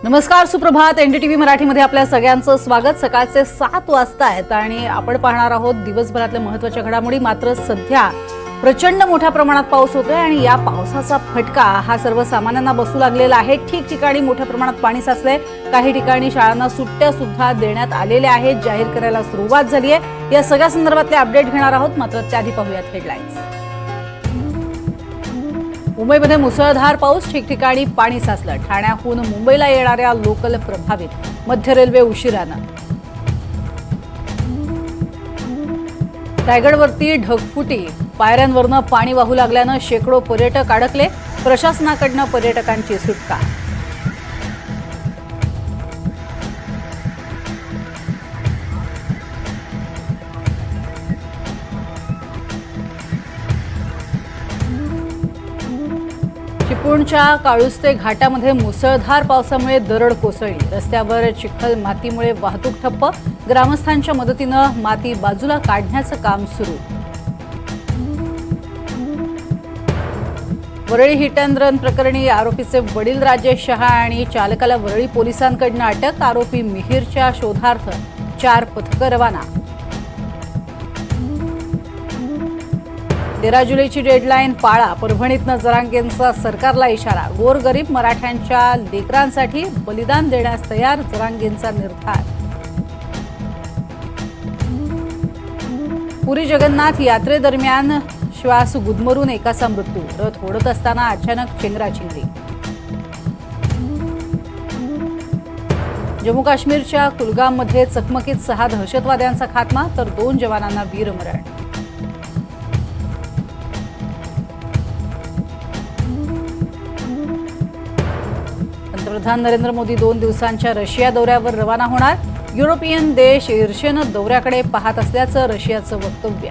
नमस्कार, सुप्रभात. एनडीटीव्ही मराठीमध्ये आपल्या सगळ्यांचं स्वागत. सकाळचे 7 वाजता आहेत आणि आपण पाहणार आहोत दिवसभरातल्या महत्त्वाच्या घडामोडी. मात्र सध्या प्रचंड मोठ्या प्रमाणात पाऊस होतोय आणि या पावसाचा फटका हा सर्वसामान्यांना बसू लागलेला आहे. ठिकठिकाणी मोठ्या प्रमाणात पाणी साचलंय. काही ठिकाणी शाळांना सुट्ट्या सुद्धा देण्यात आलेल्या आहेत, जाहीर करायला सुरुवात झाली आहे. या सगळ्या संदर्भातले अपडेट घेणार आहोत. मात्र त्याआधी पाहूयात हेडलाईन्स. मुंबईमध्ये मुसळधार पाऊस, ठिकठिकाणी पाणी साचलं. ठाण्याहून मुंबईला येणाऱ्या लोकल प्रभावित. मध्य रेल्वे उशिरानं. रायगडवरती ढगफुटी, पायऱ्यांवरनं पाणी वाहू लागल्यानं शेकडो पर्यटक अडकले. प्रशासनाकडनं पर्यटकांची सुटका. चिपळूणच्या काळुस्ते घाटामध्ये मुसळधार पावसामुळे दरड कोसळली. रस्त्यावर चिखल मातीमुळे वाहतूक ठप्प. ग्रामस्थांच्या मदतीनं माती बाजूला काढण्याचं काम सुरू. वरळी हिट अँड रन प्रकरणी आरोपीचे वडील राजेश शहा आणि चालकाला वरळी पोलिसांकडून अटक. आरोपी मिहीरच्या शोधार्थ 4 पथकं रवाना. 13 जुलैची डेडलाईन पाळा. परभणीतनं जरांगेंचा सरकारला इशारा. गोरगरीब मराठ्यांच्या लेकरांसाठी बलिदान देण्यास तयार, जरांगेंचा निर्धार. पुरी जगन्नाथ यात्रेदरम्यान श्वास गुदमरून एकाचा मृत्यू. रथ ओढत असताना अचानक चेंगराचेंगरी. जम्मू काश्मीरच्या कुलगाममध्ये चकमकीत 6 दहशतवाद्यांचा खात्मा तर 2 जवानांना वीरमरण. पंतप्रधान नरेंद्र मोदी 2 दिवसांच्या रशिया दौऱ्यावर रवाना होणार. युरोपियन देश ईर्षेनं दौऱ्याकडे पाहत असल्याचं रशियाचं वक्तव्य.